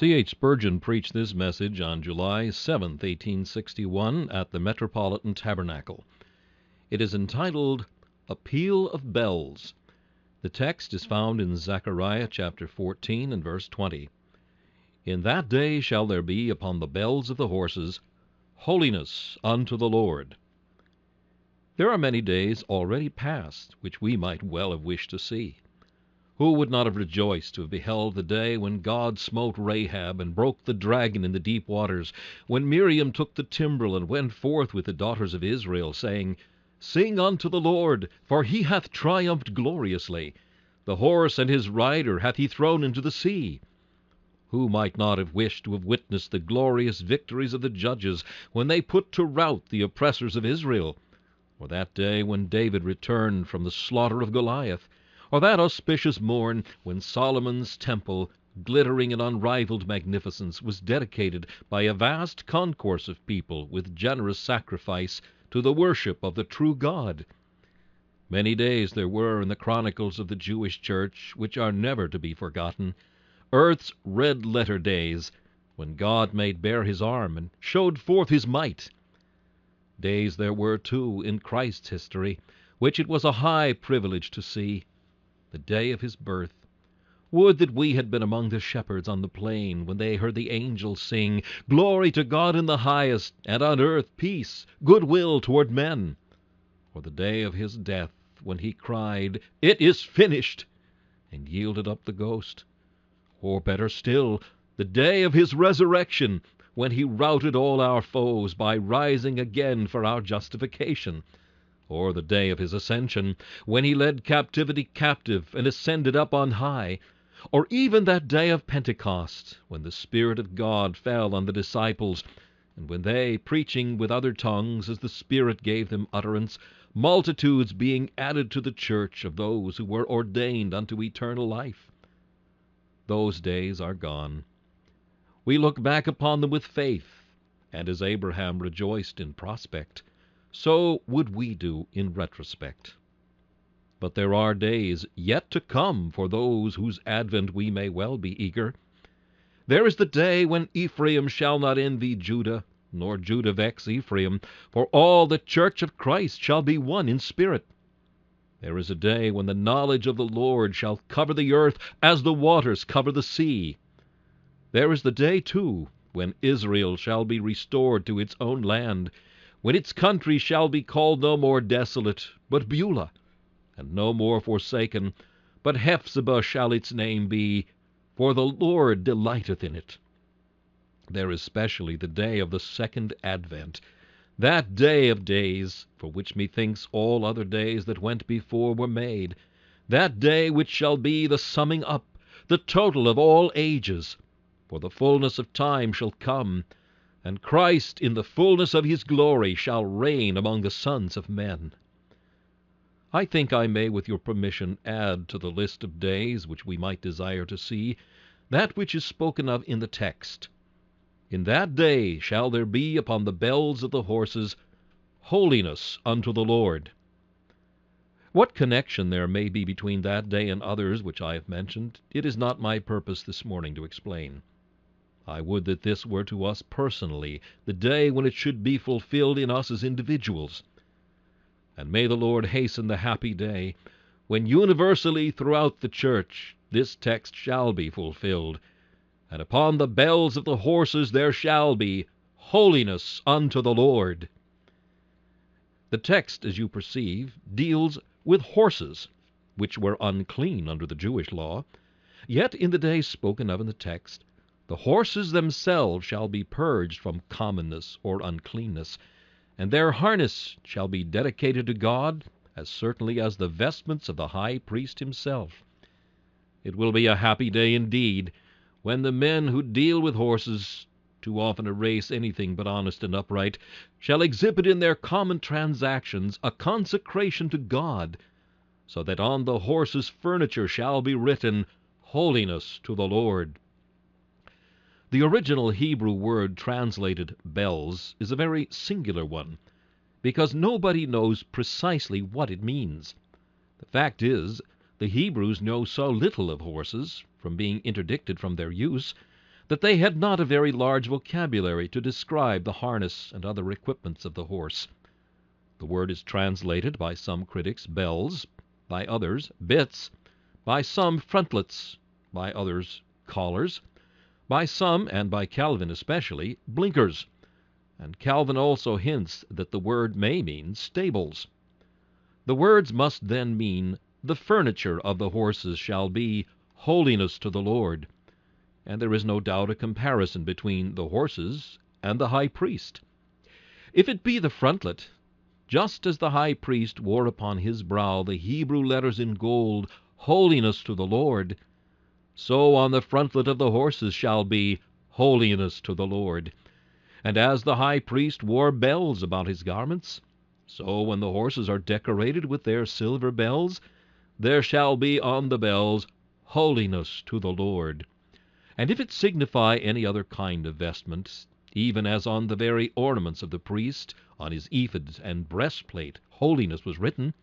C.H. Spurgeon preached this message on July 7, 1861, at the Metropolitan Tabernacle. It is entitled, A Peal of Bells. The text is found in Zechariah chapter 14 and verse 20. In that day shall there be upon the bells of the horses, holiness unto the Lord. There are many days already past which we might well have wished to see. Who would not have rejoiced to have beheld the day when God smote Rahab and broke the dragon in the deep waters, when Miriam took the timbrel and went forth with the daughters of Israel, saying, Sing unto the Lord, for he hath triumphed gloriously. The horse and his rider hath he thrown into the sea. Who might not have wished to have witnessed the glorious victories of the judges when they put to rout the oppressors of Israel? Or that day when David returned from the slaughter of Goliath? Or that auspicious morn when Solomon's temple, glittering in unrivaled magnificence, was dedicated by a vast concourse of people with generous sacrifice to the worship of the true God? Many days there were in the chronicles of the Jewish Church which are never to be forgotten, earth's red-letter days, when God made bare his arm and showed forth his might. Days there were, too, in Christ's history, which it was a high privilege to see. The day of his birth. Would that we had been among the shepherds on the plain when they heard the angels sing, Glory to God in the highest, and on earth peace, goodwill toward men. Or the day of his death, when he cried, It is finished, and yielded up the ghost. Or better still, the day of his resurrection, when he routed all our foes by rising again for our justification. Or the day of his ascension, when he led captivity captive and ascended up on high. Or even that day of Pentecost, when the Spirit of God fell on the disciples, and when they, preaching with other tongues as the Spirit gave them utterance, multitudes being added to the church of those who were ordained unto eternal life. Those days are gone. We look back upon them with faith, and as Abraham rejoiced in prospect, so would we do in retrospect. But there are days yet to come for those whose advent we may well be eager. There is the day when Ephraim shall not envy Judah, nor Judah vex Ephraim, for all the church of Christ shall be one in spirit. There is a day when the knowledge of the Lord shall cover the earth as the waters cover the sea. There is the day, too, when Israel shall be restored to its own land, when its country shall be called no more desolate, but Beulah, and no more forsaken, but Hephzibah shall its name be, for the Lord delighteth in it. There is specially the day of the second advent, that day of days, for which methinks all other days that went before were made, that day which shall be the summing up, the total of all ages, for the fullness of time shall come, and Christ in the fullness of his glory shall reign among the sons of men. I think I may, with your permission, add to the list of days which we might desire to see, that which is spoken of in the text. In that day shall there be upon the bells of the horses, holiness unto the Lord. What connection there may be between that day and others which I have mentioned, it is not my purpose this morning to explain. I would that this were to us personally the day when it should be fulfilled in us as individuals. And may the Lord hasten the happy day when universally throughout the church this text shall be fulfilled, and upon the bells of the horses there shall be holiness unto the Lord. The text, as you perceive, deals with horses, which were unclean under the Jewish law. Yet in the day spoken of in the text, the horses themselves shall be purged from commonness or uncleanness, and their harness shall be dedicated to God as certainly as the vestments of the high priest himself. It will be a happy day indeed when the men who deal with horses, too often a race anything but honest and upright, shall exhibit in their common transactions a consecration to God, so that on the horse's furniture shall be written, Holiness to the Lord. The original Hebrew word translated bells is a very singular one, because nobody knows precisely what it means. The fact is, the Hebrews know so little of horses, from being interdicted from their use, that they had not a very large vocabulary to describe the harness and other equipments of the horse. The word is translated by some critics bells, by others bits, by some frontlets, by others collars, by some, and by Calvin especially, blinkers, and Calvin also hints that the word may mean stables. The words must then mean the furniture of the horses shall be holiness to the Lord, and there is no doubt a comparison between the horses and the high priest. If it be the frontlet, just as the high priest wore upon his brow the Hebrew letters in gold, holiness to the Lord, so on the frontlet of the horses shall be holiness to the Lord. And as the high priest wore bells about his garments, so when the horses are decorated with their silver bells, there shall be on the bells holiness to the Lord. And if it signify any other kind of vestment, even as on the very ornaments of the priest, on his ephod and breastplate, holiness was written,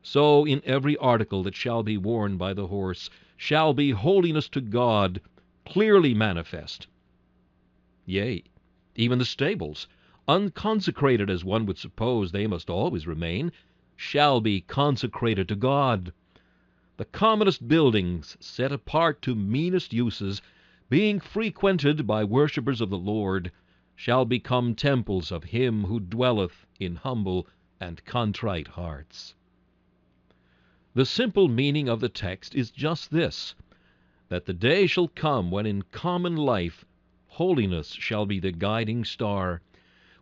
so in every article that shall be worn by the horse shall be holiness to God clearly manifest. Yea, even the stables, unconsecrated as one would suppose they must always remain, shall be consecrated to God. The commonest buildings, set apart to meanest uses, being frequented by worshippers of the Lord, shall become temples of him who dwelleth in humble and contrite hearts. The simple meaning of the text is just this, that the day shall come when in common life holiness shall be the guiding star,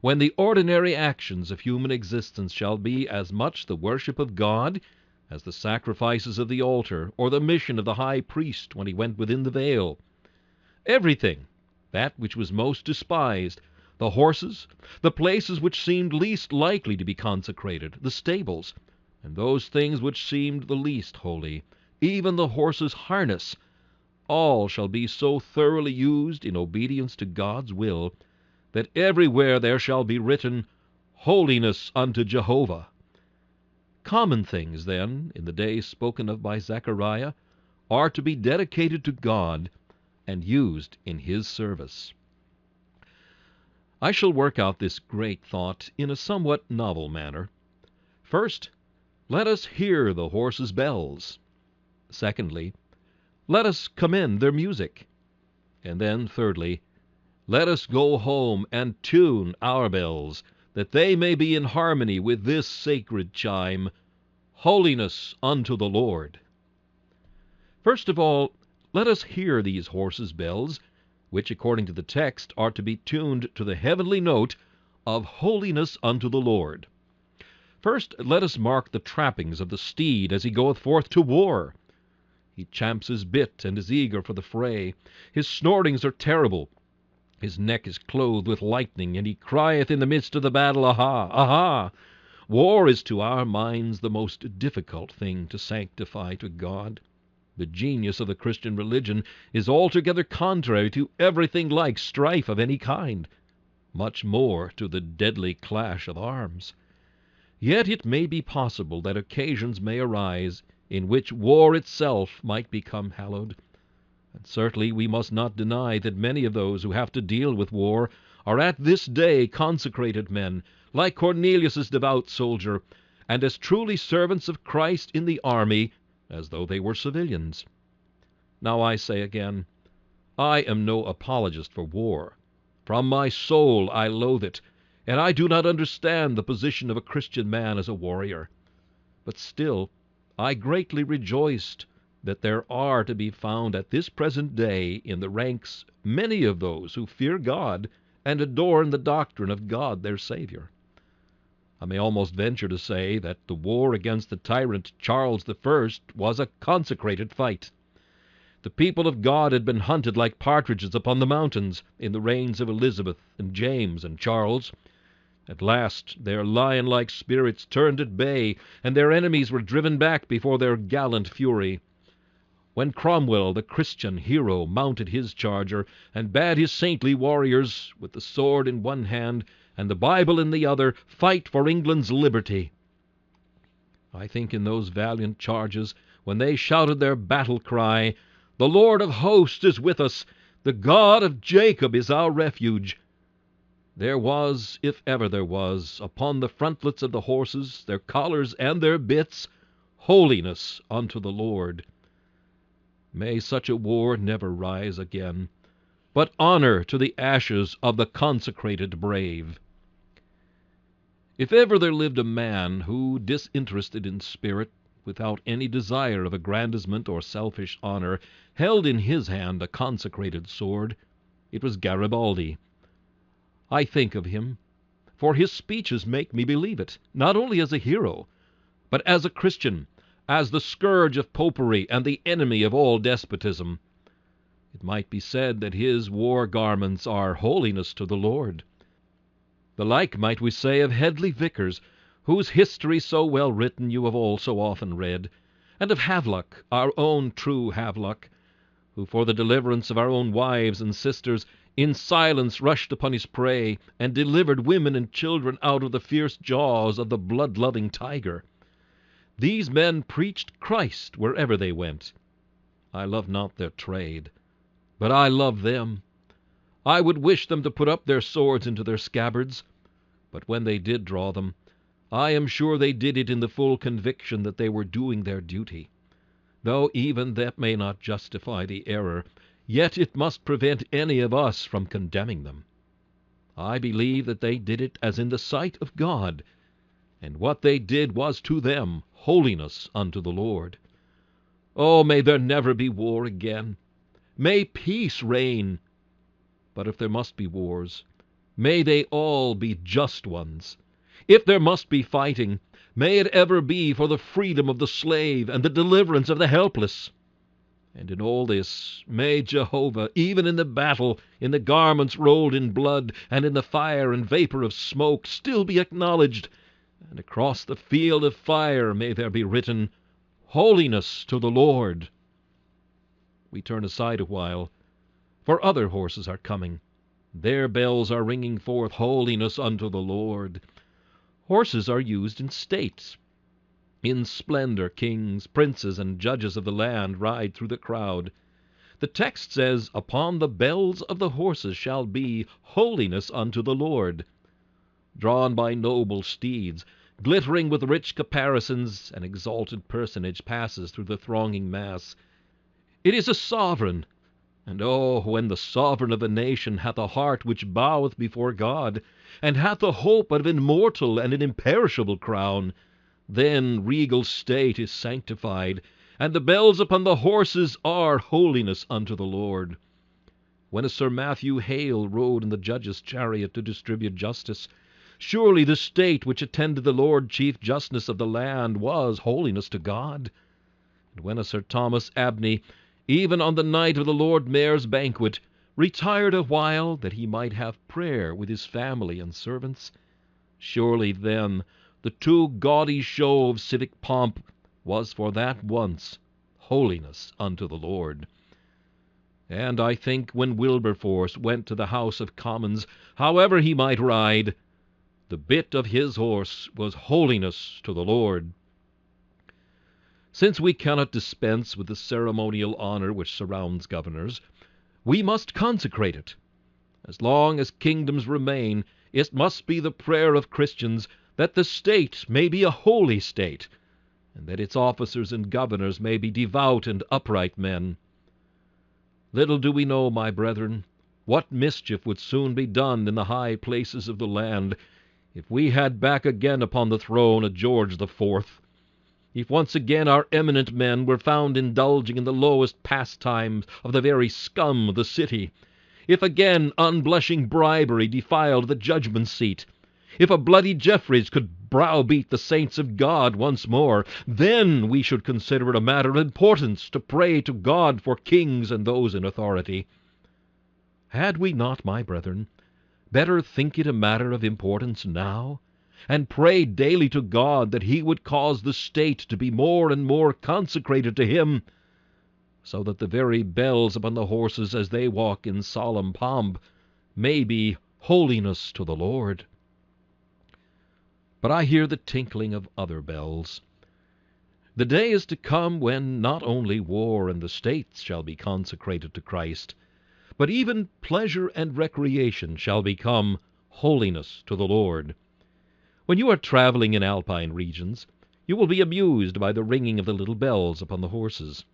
when the ordinary actions of human existence shall be as much the worship of God as the sacrifices of the altar, or the mission of the high priest when he went within the veil. Everything, that which was most despised, the horses, the places which seemed least likely to be consecrated, the stables, and those things which seemed the least holy, even the horse's harness, all shall be so thoroughly used in obedience to God's will, that everywhere there shall be written, Holiness unto Jehovah. Common things, then, in the day spoken of by Zechariah, are to be dedicated to God and used in his service. I shall work out this great thought in a somewhat novel manner. First, let us hear the horses' bells. Secondly, let us commend their music. And then, thirdly, let us go home and tune our bells, that they may be in harmony with this sacred chime, Holiness unto the Lord. First of all, let us hear these horses' bells, which, according to the text, are to be tuned to the heavenly note of holiness unto the Lord. First, let us mark the trappings of the steed as he goeth forth to war. He champs his bit and is eager for the fray. His snortings are terrible. His neck is clothed with lightning, and he crieth in the midst of the battle, Aha! Aha! War is to our minds the most difficult thing to sanctify to God. The genius of the Christian religion is altogether contrary to everything like strife of any kind, much more to the deadly clash of arms. Yet it may be possible that occasions may arise in which war itself might become hallowed. And certainly we must not deny that many of those who have to deal with war are at this day consecrated men, like Cornelius's devout soldier, and as truly servants of Christ in the army as though they were civilians. Now I say again, I am no apologist for war. From my soul I loathe it, and I do not understand the position of a Christian man as a warrior. But still, I greatly rejoiced that there are to be found at this present day in the ranks many of those who fear God and adorn the doctrine of God their Savior. I may almost venture to say that the war against the tyrant Charles I was a consecrated fight. The people of God had been hunted like partridges upon the mountains in the reigns of Elizabeth and James and Charles. At last their lion-like spirits turned at bay, and their enemies were driven back before their gallant fury. When Cromwell, the Christian hero, mounted his charger, and bade his saintly warriors, with the sword in one hand and the Bible in the other, fight for England's liberty. I think in those valiant charges, when they shouted their battle cry, The Lord of hosts is with us, The God of Jacob is our refuge. There was, if ever there was, upon the frontlets of the horses, their collars and their bits, holiness unto the Lord. May such a war never rise again, but honor to the ashes of the consecrated brave. If ever there lived a man who, disinterested in spirit, without any desire of aggrandizement or selfish honor, held in his hand a consecrated sword, it was Garibaldi. I think of him, for his speeches make me believe it, not only as a hero, but as a Christian, as the scourge of popery and the enemy of all despotism. It might be said that his war garments are holiness to the Lord. The like might we say of Hedley Vicars, whose history so well written you have all so often read, and of Havelock, our own true Havelock, who for the deliverance of our own wives and sisters in silence rushed upon his prey, and delivered women and children out of the fierce jaws of the blood-loving tiger. These men preached Christ wherever they went. I love not their trade, but I love them. I would wish them to put up their swords into their scabbards, but when they did draw them, I am sure they did it in the full conviction that they were doing their duty. Though even that may not justify the error, yet it must prevent any of us from condemning them. I believe that they did it as in the sight of God, and what they did was to them holiness unto the Lord. Oh, may there never be war again. May peace reign. But if there must be wars, may they all be just ones. If there must be fighting, may it ever be for the freedom of the slave and the deliverance of the helpless. And in all this, may Jehovah, even in the battle, in the garments rolled in blood, and in the fire and vapor of smoke, still be acknowledged, and across the field of fire may there be written, Holiness to the Lord. We turn aside a while, for other horses are coming. Their bells are ringing forth holiness unto the Lord. Horses are used in states. In splendor, kings, princes, and judges of the land ride through the crowd. The text says, Upon the bells of the horses shall be holiness unto the Lord. Drawn by noble steeds, glittering with rich caparisons, an exalted personage passes through the thronging mass. It is a sovereign. And oh, when the sovereign of a nation hath a heart which boweth before God, and hath the hope of an immortal and an imperishable crown, then regal state is sanctified, and the bells upon the horses are holiness unto the Lord. When a Sir Matthew Hale rode in the judge's chariot to distribute justice, surely the state which attended the Lord Chief Justice of the land was holiness to God. And when a Sir Thomas Abney, even on the night of the Lord Mayor's banquet, retired a while that he might have prayer with his family and servants, surely then the too gaudy show of civic pomp was for that once holiness unto the Lord. And I think when Wilberforce went to the House of Commons, however he might ride, the bit of his horse was holiness to the Lord. Since we cannot dispense with the ceremonial honor which surrounds governors, we must consecrate it. As long as kingdoms remain, it must be the prayer of Christians that the state may be a holy state, and that its officers and governors may be devout and upright men. Little do we know, my brethren, what mischief would soon be done in the high places of the land if we had back again upon the throne a George the Fourth. If once again our eminent men were found indulging in the lowest pastimes of the very scum of the city, if again unblushing bribery defiled the judgment seat, if a bloody Jeffreys could browbeat the saints of God once more, then we should consider it a matter of importance to pray to God for kings and those in authority. Had we not, my brethren, better think it a matter of importance now, and pray daily to God that he would cause the state to be more and more consecrated to him, so that the very bells upon the horses as they walk in solemn pomp may be holiness to the Lord? But I hear the tinkling of other bells. The day is to come when not only war and the states shall be consecrated to Christ, but even pleasure and recreation shall become holiness to the Lord. When you are traveling in alpine regions, you will be amused by the ringing of the little bells upon the horses.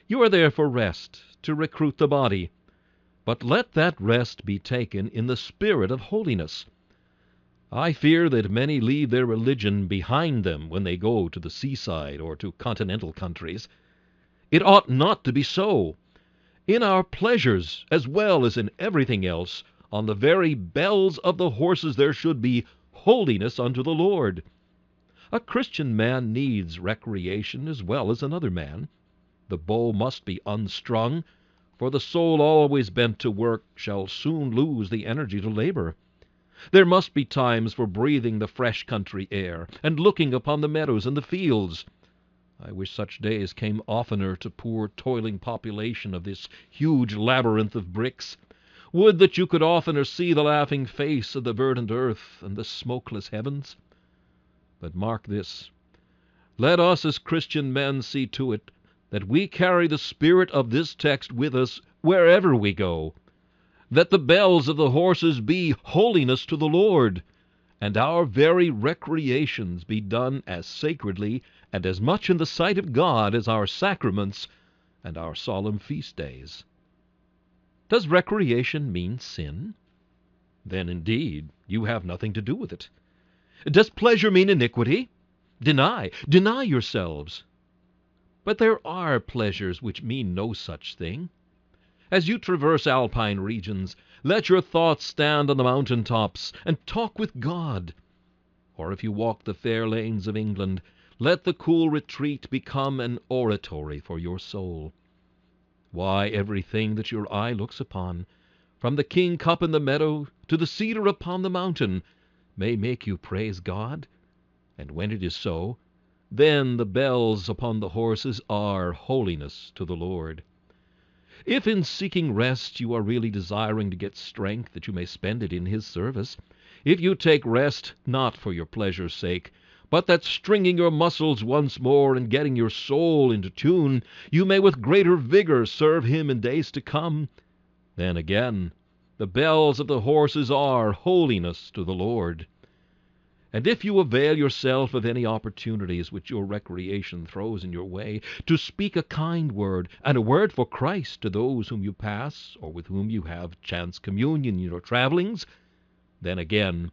You are there for rest, to recruit the body, but let that rest be taken in the spirit of holiness. I fear that many leave their religion behind them when they go to the seaside or to continental countries. It ought not to be so. In our pleasures, as well as in everything else, on the very bells of the horses there should be holiness unto the Lord. A Christian man needs recreation as well as another man. The bow must be unstrung, for the soul always bent to work shall soon lose the energy to labor. There must be times for breathing the fresh country air, and looking upon the meadows and the fields. I wish such days came oftener to poor toiling population of this huge labyrinth of bricks. Would that you could oftener see the laughing face of the verdant earth and the smokeless heavens. But mark this, let us as Christian men see to it that we carry the spirit of this text with us wherever we go, that the bells of the horses be holiness to the Lord, and our very recreations be done as sacredly and as much in the sight of God as our sacraments and our solemn feast days. Does recreation mean sin? Then indeed you have nothing to do with it. Does pleasure mean iniquity? Deny yourselves. But there are pleasures which mean no such thing. As you traverse alpine regions, let your thoughts stand on the mountain tops and talk with God. Or if you walk the fair lanes of England, let the cool retreat become an oratory for your soul. Why, everything that your eye looks upon, from the king cup in the meadow to the cedar upon the mountain, may make you praise God. And when it is so, then the bells upon the horses are holiness to the Lord. If in seeking rest you are really desiring to get strength that you may spend it in His service, if you take rest not for your pleasure's sake, but that stringing your muscles once more and getting your soul into tune, you may with greater vigor serve Him in days to come, then again the bells of the horses are holiness to the Lord. And if you avail yourself of any opportunities which your recreation throws in your way, to speak a kind word and a word for Christ to those whom you pass or with whom you have chance communion in your travelings, then again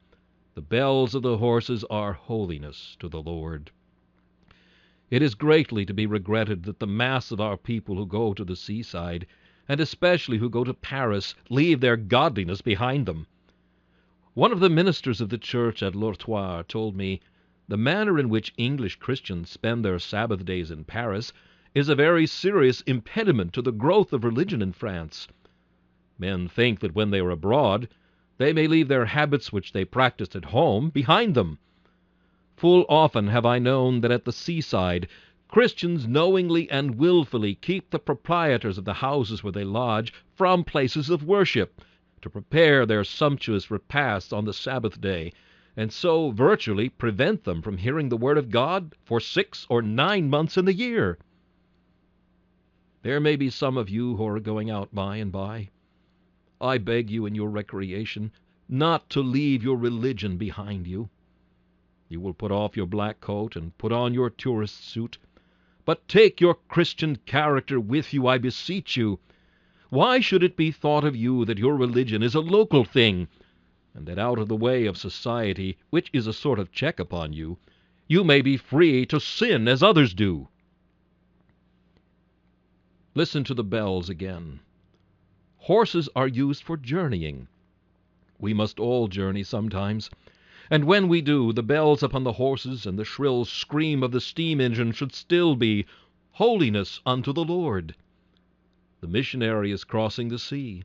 the bells of the horses are holiness to the Lord. It is greatly to be regretted that the mass of our people who go to the seaside, and especially who go to Paris, leave their godliness behind them. One of the ministers of the church at L'Ortoir told me, the manner in which English Christians spend their Sabbath days in Paris is a very serious impediment to the growth of religion in France. Men think that when they are abroad, they may leave their habits which they practiced at home behind them. Full often have I known that at the seaside Christians knowingly and willfully keep the proprietors of the houses where they lodge from places of worship, to prepare their sumptuous repasts on the Sabbath day, and so virtually prevent them from hearing the word of God for 6 or 9 months in the year. There may be some of you who are going out by and by. I beg you in your recreation not to leave your religion behind you. You will put off your black coat and put on your tourist suit, but take your Christian character with you, I beseech you. Why should it be thought of you that your religion is a local thing, and that out of the way of society, which is a sort of check upon you, you may be free to sin as others do? Listen to the bells again. Horses are used for journeying. We must all journey sometimes, and when we do, the bells upon the horses and the shrill scream of the steam engine should still be holiness unto the Lord. The missionary is crossing the sea.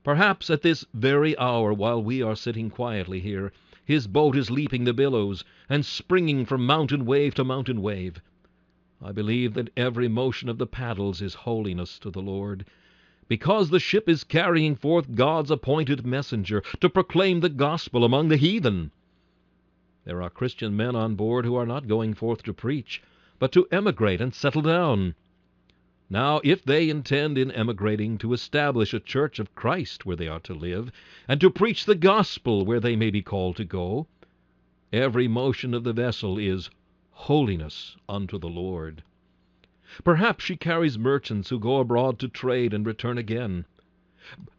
Perhaps at this very hour, while we are sitting quietly here, his boat is leaping the billows and springing from mountain wave to mountain wave. I believe that every motion of the paddles is holiness to the Lord, because the ship is carrying forth God's appointed messenger to proclaim the gospel among the heathen. There are Christian men on board who are not going forth to preach, but to emigrate and settle down. Now, if they intend in emigrating to establish a church of Christ where they are to live, and to preach the gospel where they may be called to go, every motion of the vessel is holiness unto the Lord. Perhaps she carries merchants who go abroad to trade and return again.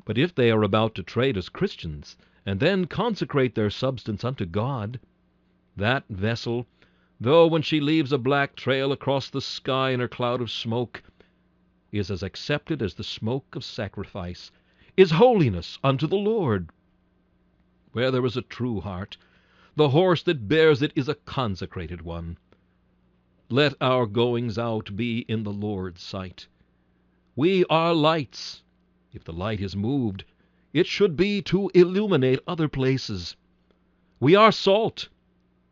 But if they are about to trade as Christians, and then consecrate their substance unto God, that vessel, though when she leaves a black trail across the sky in her cloud of smoke, is as accepted as the smoke of sacrifice, is holiness unto the Lord. Where there is a true heart, the horse that bears it is a consecrated one. Let our goings out be in the Lord's sight. We are lights. If the light is moved, it should be to illuminate other places. We are salt.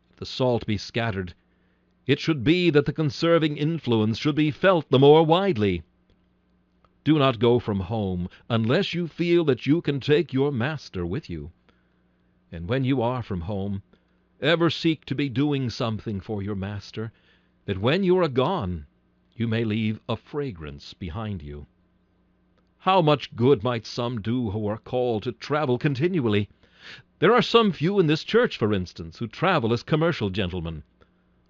If the salt be scattered, it should be that the conserving influence should be felt the more widely. Do not go from home unless you feel that you can take your master with you. And when you are from home, ever seek to be doing something for your master, that when you are gone, you may leave a fragrance behind you. How much good might some do who are called to travel continually! There are some few in this church, for instance, who travel as commercial gentlemen.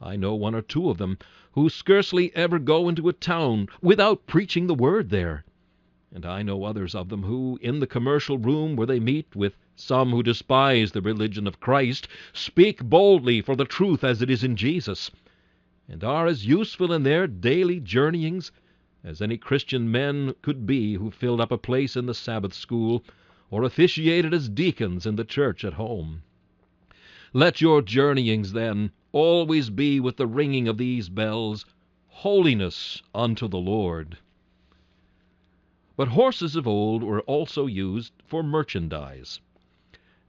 I know one or two of them who scarcely ever go into a town without preaching the word there. And I know others of them who, in the commercial room where they meet with some who despise the religion of Christ, speak boldly for the truth as it is in Jesus, and are as useful in their daily journeyings as any Christian men could be who filled up a place in the Sabbath school or officiated as deacons in the church at home. Let your journeyings, then, always be with the ringing of these bells, holiness unto the Lord. But horses of old were also used for merchandise.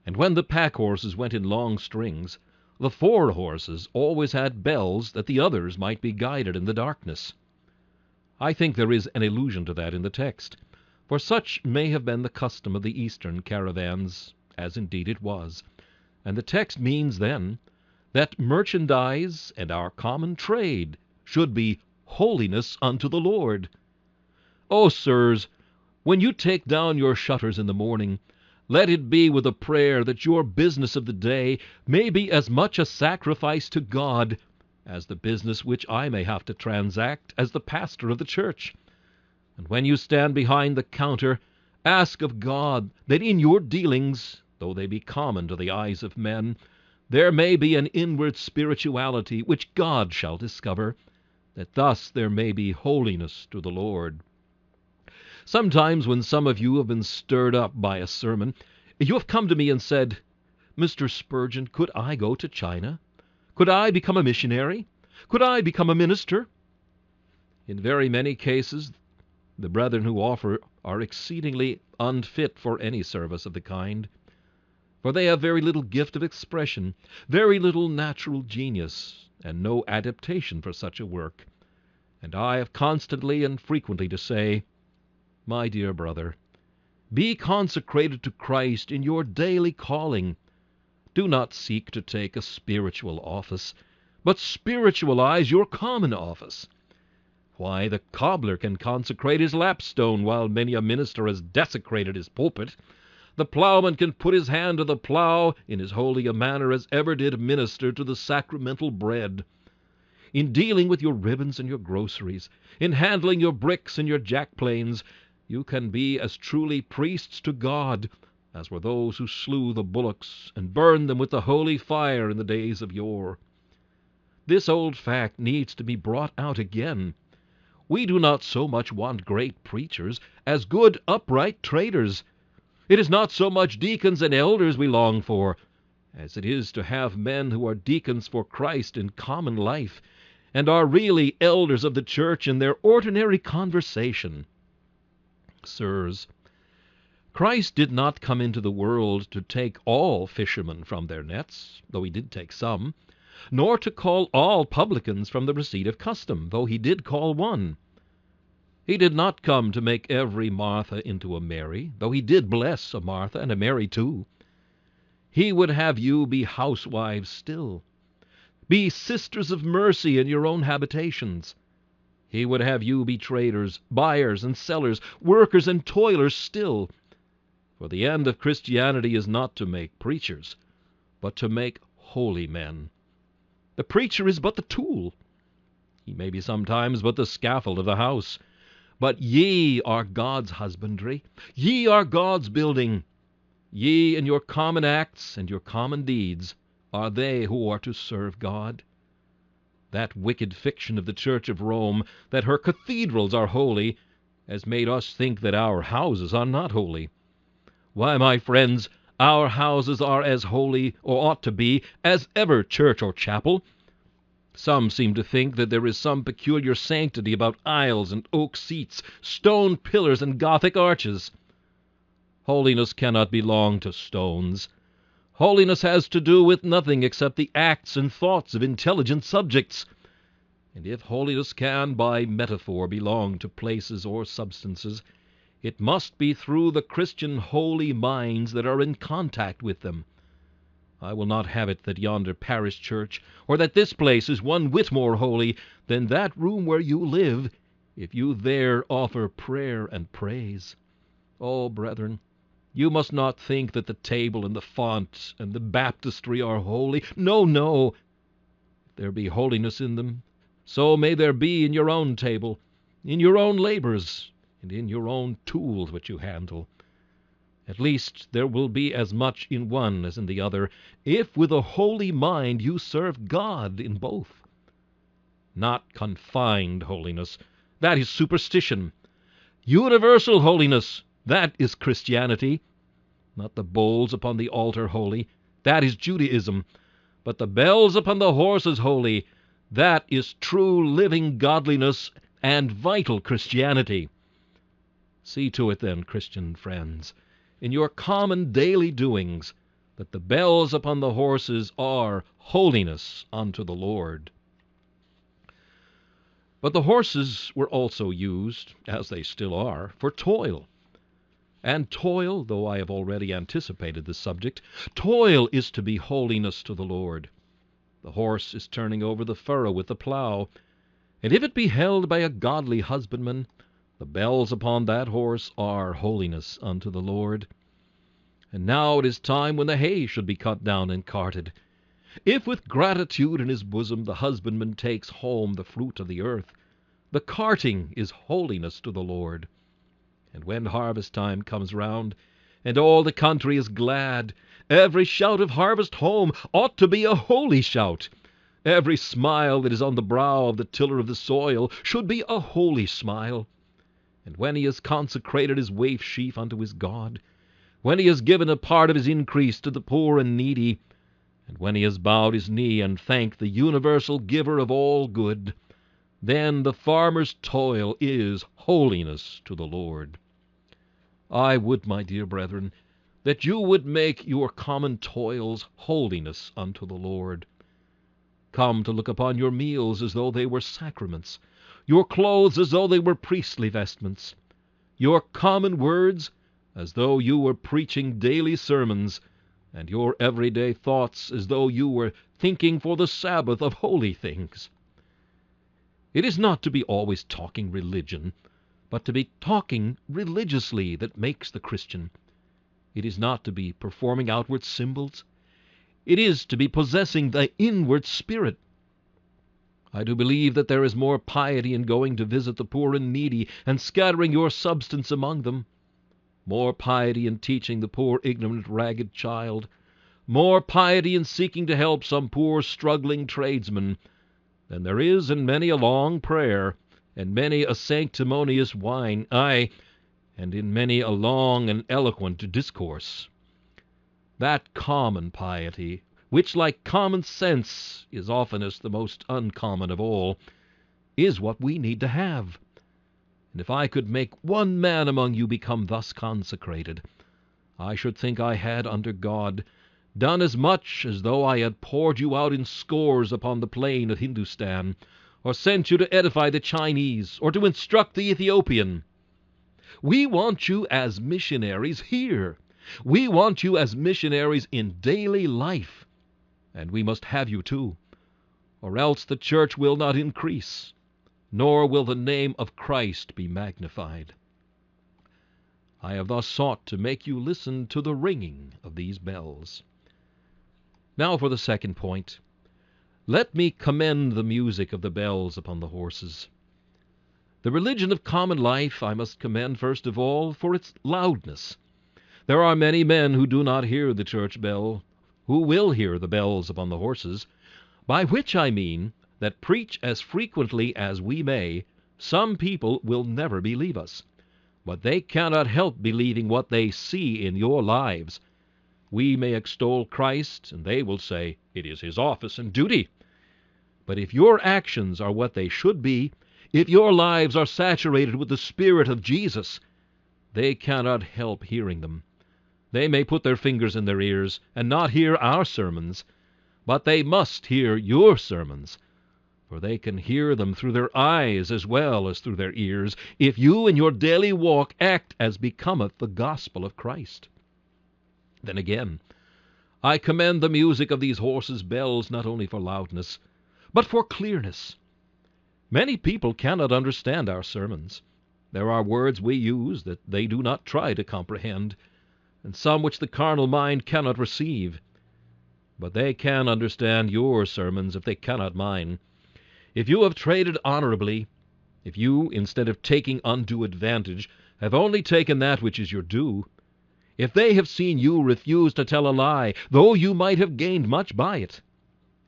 And when the pack horses went in long strings, the fore horses always had bells that the others might be guided in the darkness. I think there is an allusion to that in the text, for such may have been the custom of the eastern caravans, as indeed it was. And the text means then that merchandise and our common trade should be holiness unto the Lord. Oh, sirs, when you take down your shutters in the morning, let it be with a prayer that your business of the day may be as much a sacrifice to God as the business which I may have to transact as the pastor of the church. And when you stand behind the counter, ask of God that in your dealings, though they be common to the eyes of men, there may be an inward spirituality which God shall discover, that thus there may be holiness to the Lord. Sometimes when some of you have been stirred up by a sermon, you have come to me and said, "Mr. Spurgeon, could I go to China? Could I become a missionary? Could I become a minister?" In very many cases, the brethren who offer are exceedingly unfit for any service of the kind, for they have very little gift of expression, very little natural genius, and no adaptation for such a work. And I have constantly and frequently to say, "My dear brother, be consecrated to Christ in your daily calling. Do not seek to take a spiritual office, but spiritualize your common office. Why, the cobbler can consecrate his lapstone, while many a minister has desecrated his pulpit. The plowman can put his hand to the plow in as holy a manner as ever did minister to the sacramental bread. In dealing with your ribbons and your groceries, in handling your bricks and your jackplanes, you can be as truly priests to God as were those who slew the bullocks and burned them with the holy fire in the days of yore. This old fact needs to be brought out again. We do not so much want great preachers as good upright traders. It is not so much deacons and elders we long for, as it is to have men who are deacons for Christ in common life, and are really elders of the church in their ordinary conversation. Sirs, Christ did not come into the world to take all fishermen from their nets, though he did take some, nor to call all publicans from the receipt of custom, though he did call one. He did not come to make every Martha into a Mary, though he did bless a Martha and a Mary too. He would have you be housewives still. Be sisters of mercy in your own habitations. He would have you be traders, buyers and sellers, workers and toilers still. For the end of Christianity is not to make preachers, but to make holy men. The preacher is but the tool. He may be sometimes but the scaffold of the house. But ye are God's husbandry. Ye are God's building. Ye in your common acts and your common deeds are they who are to serve God. That wicked fiction of the Church of Rome, that her cathedrals are holy, has made us think that our houses are not holy. Why, my friends, our houses are as holy, or ought to be, as ever church or chapel. Some seem to think that there is some peculiar sanctity about aisles and oak seats, stone pillars and Gothic arches. Holiness cannot belong to stones. Holiness has to do with nothing except the acts and thoughts of intelligent subjects. And if holiness can, by metaphor, belong to places or substances, it must be through the Christian holy minds that are in contact with them. I will not have it that yonder parish church, or that this place is one whit more holy than that room where you live, if you there offer prayer and praise. Oh, brethren, you must not think that the table and the font and the baptistry are holy. No, no. If there be holiness in them, so may there be in your own table, in your own labors, and in your own tools which you handle. At least there will be as much in one as in the other, if with a holy mind you serve God in both. Not confined holiness, that is superstition. Universal holiness, that is Christianity. Not the bowls upon the altar holy, that is Judaism. But the bells upon the horses holy, that is true living godliness and vital Christianity. See to it then, Christian friends, in your common daily doings, that the bells upon the horses are holiness unto the Lord. But the horses were also used, as they still are, for toil. And toil, though I have already anticipated the subject, toil is to be holiness to the Lord. The horse is turning over the furrow with the plow, and if it be held by a godly husbandman, the bells upon that horse are holiness unto the Lord. And now it is time when the hay should be cut down and carted. If with gratitude in his bosom the husbandman takes home the fruit of the earth, the carting is holiness to the Lord. And when harvest time comes round, and all the country is glad, every shout of harvest home ought to be a holy shout. Every smile that is on the brow of the tiller of the soil should be a holy smile. And when he has consecrated his waif sheaf unto his God, when he has given a part of his increase to the poor and needy, and when he has bowed his knee and thanked the universal giver of all good, then the farmer's toil is holiness to the Lord. I would, my dear brethren, that you would make your common toils holiness unto the Lord. Come to look upon your meals as though they were sacraments, your clothes as though they were priestly vestments, your common words as though you were preaching daily sermons, and your everyday thoughts as though you were thinking for the Sabbath of holy things. It is not to be always talking religion, but to be talking religiously that makes the Christian. It is not to be performing outward symbols. It is to be possessing the inward spirit. I do believe that there is more piety in going to visit the poor and needy and scattering your substance among them, more piety in teaching the poor, ignorant, ragged child, more piety in seeking to help some poor, struggling tradesman, than there is in many a long prayer, and many a sanctimonious whine, aye, and in many a long and eloquent discourse. That common piety, which, like common sense, is oftenest the most uncommon of all, is what we need to have. And if I could make one man among you become thus consecrated, I should think I had, under God, done as much as though I had poured you out in scores upon the plain of Hindustan, or sent you to edify the Chinese, or to instruct the Ethiopian. We want you as missionaries here. We want you as missionaries in daily life. And we must have you too, or else the church will not increase. nor will the name of Christ be magnified. I have thus sought to make you listen to the ringing of these bells. Now for the second point. Let me commend the music of the bells upon the horses. The religion of common life I must commend first of all for its loudness. There are many men who do not hear the church bell, who will hear the bells upon the horses, by which I mean that preach as frequently as we may, some people will never believe us. But they cannot help believing what they see in your lives. We may extol Christ, and they will say, it is his office and duty. But if your actions are what they should be, if your lives are saturated with the Spirit of Jesus, they cannot help hearing them. They may put their fingers in their ears and not hear our sermons, but they must hear your sermons, for they can hear them through their eyes as well as through their ears, if you in your daily walk act as becometh the gospel of Christ. Then again, I commend the music of these horses' bells not only for loudness, but for clearness. Many people cannot understand our sermons. There are words we use that they do not try to comprehend, and some which the carnal mind cannot receive. But they can understand your sermons if they cannot mine. If you have traded honorably, if you, instead of taking undue advantage, have only taken that which is your due, if they have seen you refuse to tell a lie, though you might have gained much by it,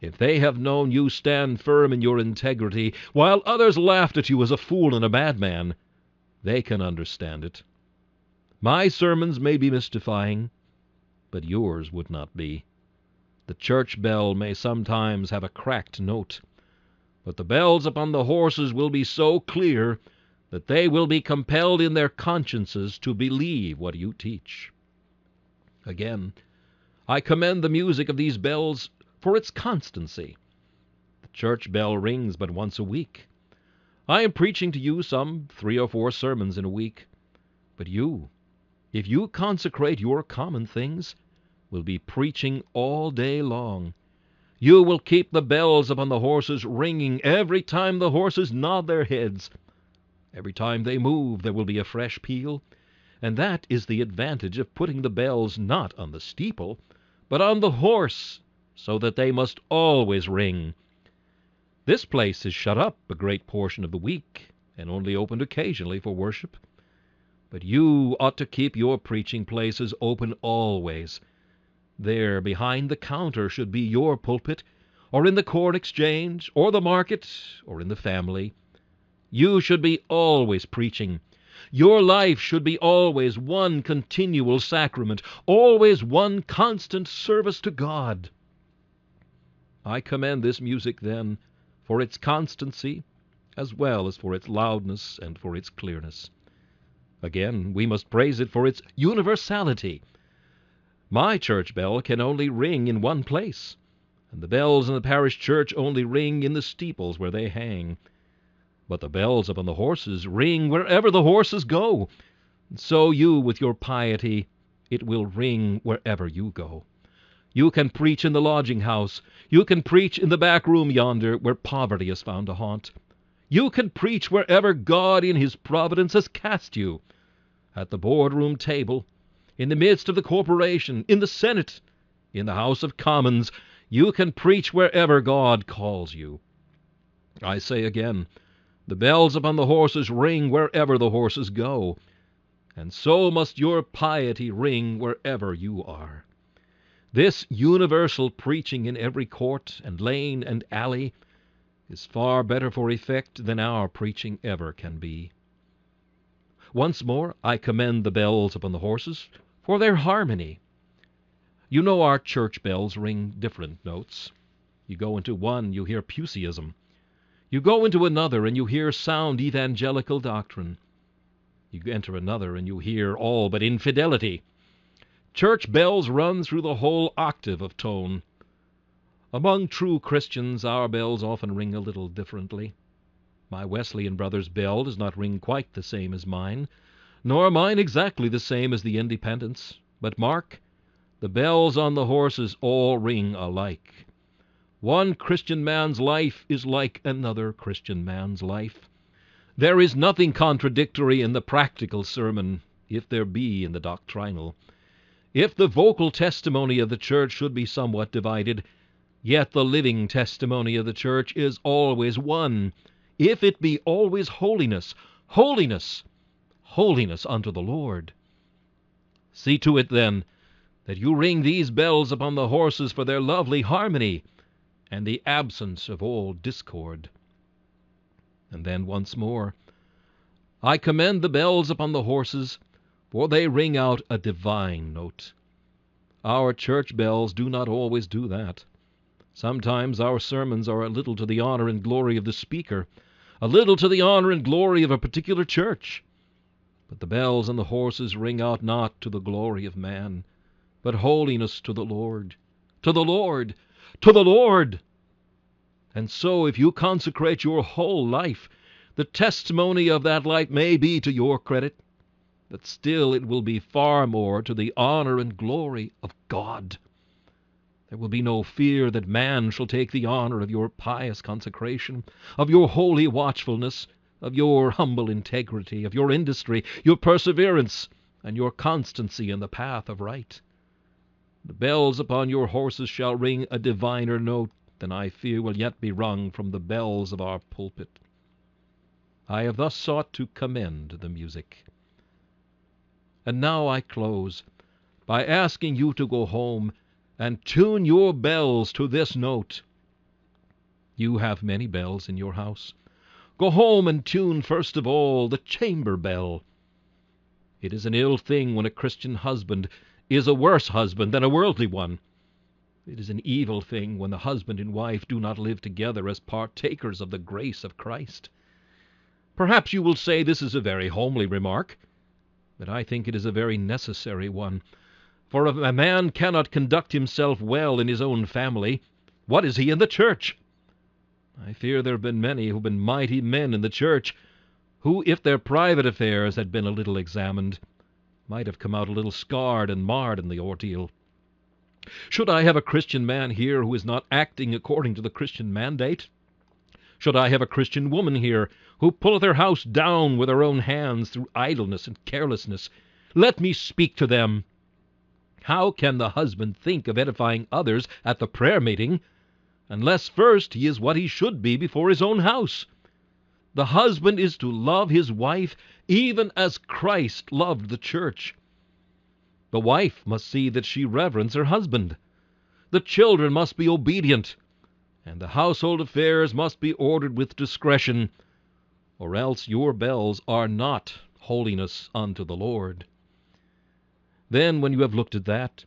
if they have known you stand firm in your integrity, while others laughed at you as a fool and a madman, they can understand it. My sermons may be mystifying, but yours would not be. The church bell may sometimes have a cracked note, but the bells upon the horses will be so clear that they will be compelled in their consciences to believe what you teach. Again, I commend the music of these bells for its constancy. The church bell rings but once a week. I am preaching to you some 3 or 4 sermons in a week. But you, if you consecrate your common things, will be preaching all day long. You will keep the bells upon the horses ringing every time the horses nod their heads. Every time they move there will be a fresh peal, and that is the advantage of putting the bells not on the steeple, but on the horse, so that they must always ring. This place is shut up a great portion of the week, and only opened occasionally for worship. But you ought to keep your preaching places open always. There, behind the counter, should be your pulpit, or in the corn exchange, or the market, or in the family. You should be always preaching. Your life should be always one continual sacrament, always one constant service to God. I commend this music, then, for its constancy, as well as for its loudness and for its clearness. Again, we must praise it for its universality. My church bell can only ring in one place, and the bells in the parish church only ring in the steeples where they hang. But the bells upon the horses ring wherever the horses go. So you, with your piety, it will ring wherever you go. You can preach in the lodging-house. You can preach in the back room yonder, where poverty is found to haunt. You can preach wherever God in his providence has cast you. At the boardroom table, in the midst of the corporation, in the Senate, in the House of Commons, you can preach wherever God calls you. I say again, the bells upon the horses ring wherever the horses go, and so must your piety ring wherever you are. This universal preaching in every court and lane and alley is far better for effect than our preaching ever can be. Once more, I commend the bells upon the horses for their harmony. You know our church bells ring different notes. You go into one, you hear Puseyism. You go into another, and you hear sound evangelical doctrine. You enter another, and you hear all but infidelity. Church bells run through the whole octave of tone. Among true Christians, our bells often ring a little differently. My Wesleyan brother's bell does not ring quite the same as mine, nor mine exactly the same as the Independent's. But mark, the bells on the horses all ring alike. One Christian man's life is like another Christian man's life. There is nothing contradictory in the practical sermon, if there be in the doctrinal. If the vocal testimony of the church should be somewhat divided, yet the living testimony of the church is always one. If it be always holiness, holiness, holiness unto the Lord. See to it, then, that you ring these bells upon the horses for their lovely harmony, and the absence of all discord. And then once more, I commend the bells upon the horses, for they ring out a divine note. Our church bells do not always do that. Sometimes our sermons are a little to the honor and glory of the speaker, a little to the honor and glory of a particular church. But the bells and the horses ring out not to the glory of man, but holiness to the Lord, to the Lord, to the Lord. And so if you consecrate your whole life, the testimony of that life may be to your credit, but still it will be far more to the honor and glory of God. There will be no fear that man shall take the honor of your pious consecration, of your holy watchfulness, of your humble integrity, of your industry, your perseverance, and your constancy in the path of right. The bells upon your horses shall ring a diviner note than I fear will yet be rung from the bells of our pulpit. I have thus sought to commend the music. And now I close by asking you to go home and tune your bells to this note. You have many bells in your house. Go home and tune first of all the chamber bell. It is an ill thing when a Christian husband is a worse husband than a worldly one. It is an evil thing when the husband and wife do not live together as partakers of the grace of Christ. Perhaps you will say this is a very homely remark, but I think it is a very necessary one. For if a man cannot conduct himself well in his own family, what is he in the church? I fear there have been many who have been mighty men in the church, who, if their private affairs had been a little examined, might have come out a little scarred and marred in the ordeal. Should I have a Christian man here who is not acting according to the Christian mandate? Should I have a Christian woman here who pulleth her house down with her own hands through idleness and carelessness? Let me speak to them. How can the husband think of edifying others at the prayer meeting unless first he is what he should be before his own house? The husband is to love his wife even as Christ loved the church. The wife must see that she reverence her husband. The children must be obedient, and the household affairs must be ordered with discretion, or else your bells are not holiness unto the Lord. Then, when you have looked at that,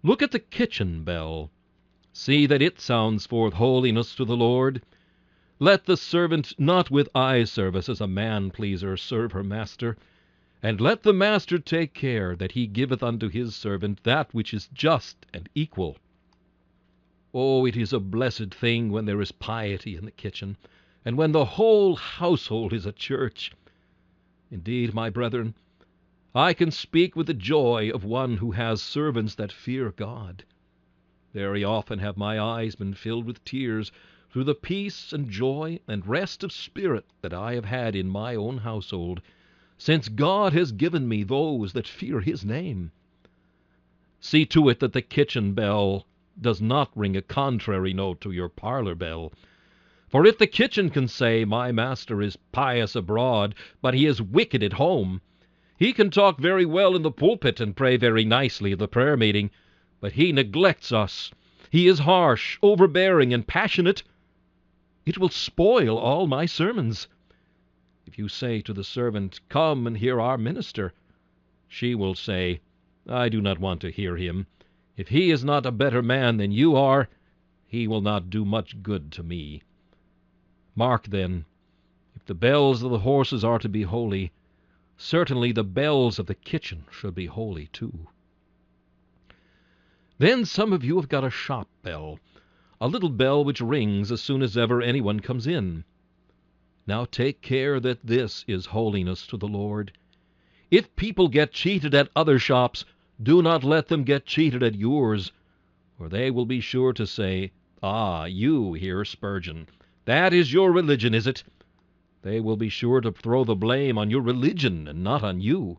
look at the kitchen bell. See that it sounds forth holiness to the Lord. Let the servant not with eye service as a man-pleaser serve her master, and let the master take care that he giveth unto his servant that which is just and equal. Oh, it is a blessed thing when there is piety in the kitchen, and when the whole household is a church. Indeed, my brethren, I can speak with the joy of one who has servants that fear God. Very often have my eyes been filled with tears through the peace and joy and rest of spirit that I have had in my own household, since God has given me those that fear his name. See to it that the kitchen bell does not ring a contrary note to your parlor bell. For if the kitchen can say, my master is pious abroad, but he is wicked at home, he can talk very well in the pulpit and pray very nicely at the prayer meeting, but he neglects us. He is harsh, overbearing, and passionate. It will spoil all my sermons. If you say to the servant, come and hear our minister, she will say, I do not want to hear him. If he is not a better man than you are, he will not do much good to me. Mark, then, if the bells of the horses are to be holy, certainly the bells of the kitchen should be holy too. Then some of you have got a shop bell, a little bell which rings as soon as ever anyone comes in. Now take care that this is holiness to the Lord. If people get cheated at other shops, do not let them get cheated at yours, or they will be sure to say, ah, you hear Spurgeon. That is your religion, is it? They will be sure to throw the blame on your religion and not on you.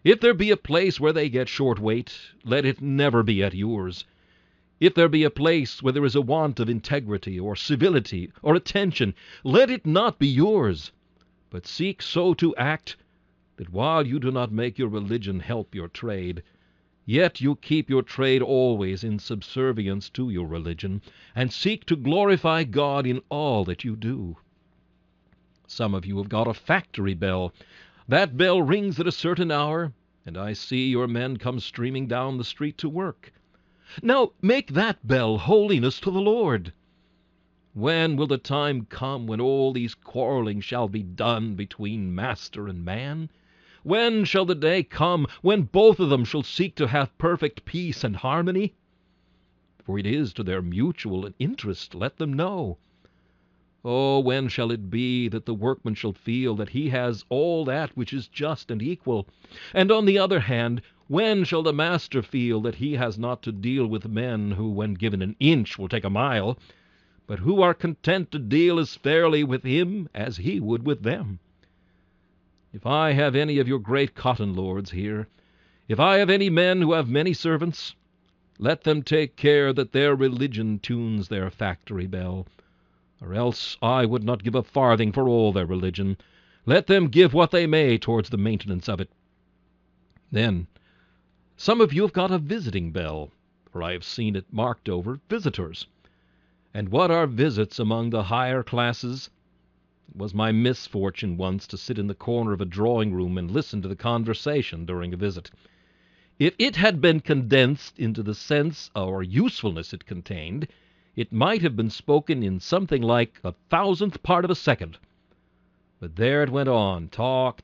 If there be a place where they get short weight, let it never be at yours. If there be a place where there is a want of integrity or civility or attention, let it not be yours. But seek so to act that while you do not make your religion help your trade, yet you keep your trade always in subservience to your religion, and seek to glorify God in all that you do. Some of you have got a factory bell. That bell rings at a certain hour, and I see your men come streaming down the street to work. Now make that bell holiness to the Lord. When will the time come when all these quarreling shall be done between master and man? When shall the day come when both of them shall seek to have perfect peace and harmony? For it is to their mutual interest, let them know. Oh, when shall it be that the workman shall feel that he has all that which is just and equal? And on the other hand, when shall the master feel that he has not to deal with men who, when given an inch, will take a mile, but who are content to deal as fairly with him as he would with them? If I have any of your great cotton lords here, if I have any men who have many servants, let them take care that their religion tunes their factory bell, or else I would not give a farthing for all their religion. Let them give what they may towards the maintenance of it. Then, some of you have got a visiting bell, for I have seen it marked over visitors. And what are visits among the higher classes? It was my misfortune once to sit in the corner of a drawing-room and listen to the conversation during a visit. If it had been condensed into the sense or usefulness it contained, it might have been spoken in something like 1,000th part of a second. But there it went on, talk,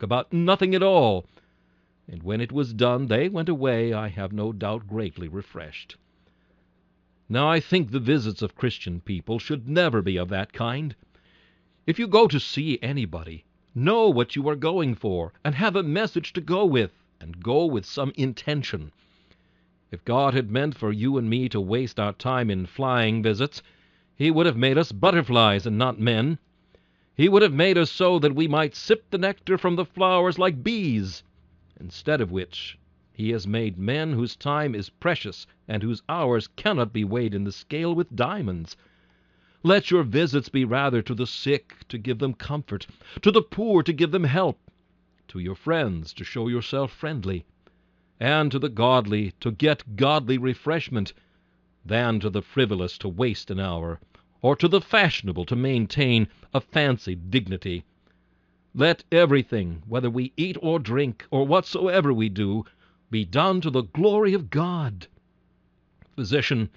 about nothing at all. And when it was done, they went away, I have no doubt, greatly refreshed. Now I think the visits of Christian people should never be of that kind. If you go to see anybody, know what you are going for, and have a message to go with, and go with some intention. If God had meant for you and me to waste our time in flying visits, He would have made us butterflies and not men. He would have made us so that we might sip the nectar from the flowers like bees, instead of which He has made men whose time is precious and whose hours cannot be weighed in the scale with diamonds. Let your visits be rather to the sick to give them comfort, to the poor to give them help, to your friends to show yourself friendly, and to the godly to get godly refreshment, than to the frivolous to waste an hour, or to the fashionable to maintain a fancied dignity. Let everything, whether we eat or drink, or whatsoever we do, be done to the glory of God. Physician,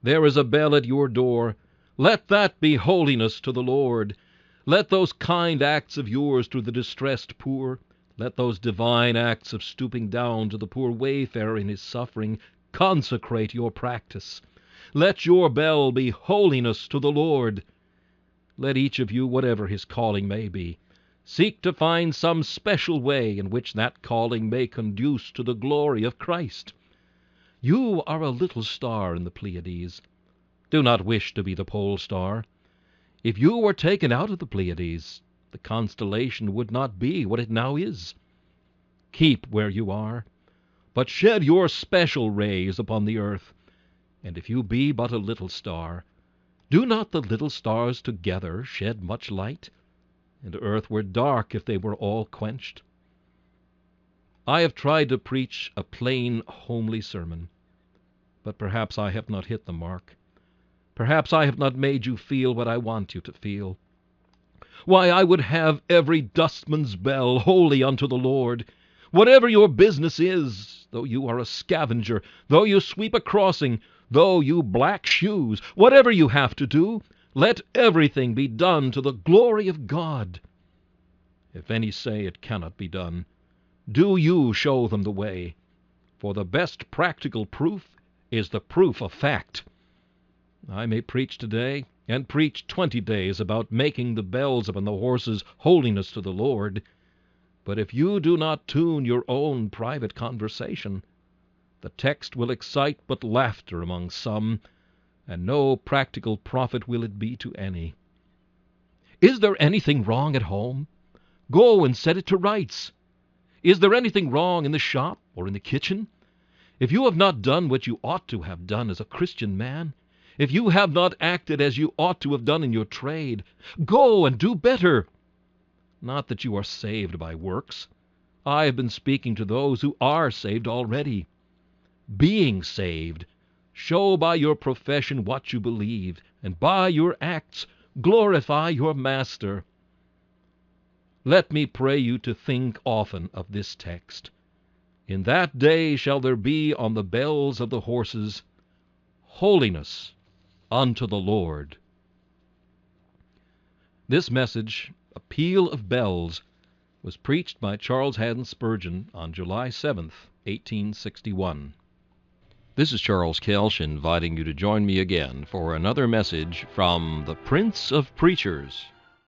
there is a bell at your door. Let that be holiness to the Lord. Let those kind acts of yours to the distressed poor, let those divine acts of stooping down to the poor wayfarer in his suffering, consecrate your practice. Let your bell be holiness to the Lord. Let each of you, whatever his calling may be, seek to find some special way in which that calling may conduce to the glory of Christ. You are a little star in the Pleiades. Do not wish to be the pole star. If you were taken out of the Pleiades, the constellation would not be what it now is. Keep where you are, but shed your special rays upon the earth. And if you be but a little star, do not the little stars together shed much light? And earth were dark if they were all quenched. I have tried to preach a plain, homely sermon, but perhaps I have not hit the mark. Perhaps I have not made you feel what I want you to feel. Why, I would have every dustman's bell holy unto the Lord. Whatever your business is, though you are a scavenger, though you sweep a crossing, though you black shoes, whatever you have to do, let everything be done to the glory of God. If any say it cannot be done, do you show them the way, for the best practical proof is the proof of fact. I may preach today, and preach 20 days about making the bells upon the horses holiness to the Lord, but if you do not tune your own private conversation, the text will excite but laughter among some, and no practical profit will it be to any. Is there anything wrong at home? Go and set it to rights. Is there anything wrong in the shop or in the kitchen? If you have not done what you ought to have done as a Christian man, if you have not acted as you ought to have done in your trade, go and do better. Not that you are saved by works. I have been speaking to those who are saved already. Being saved, show by your profession what you believe, and by your acts glorify your Master. Let me pray you to think often of this text. In that day shall there be on the bells of the horses, Holiness unto the Lord. This message, A Peal of Bells, was preached by Charles Haddon Spurgeon on July 7th, 1861. This is Charles Kelsch inviting you to join me again for another message from the Prince of Preachers.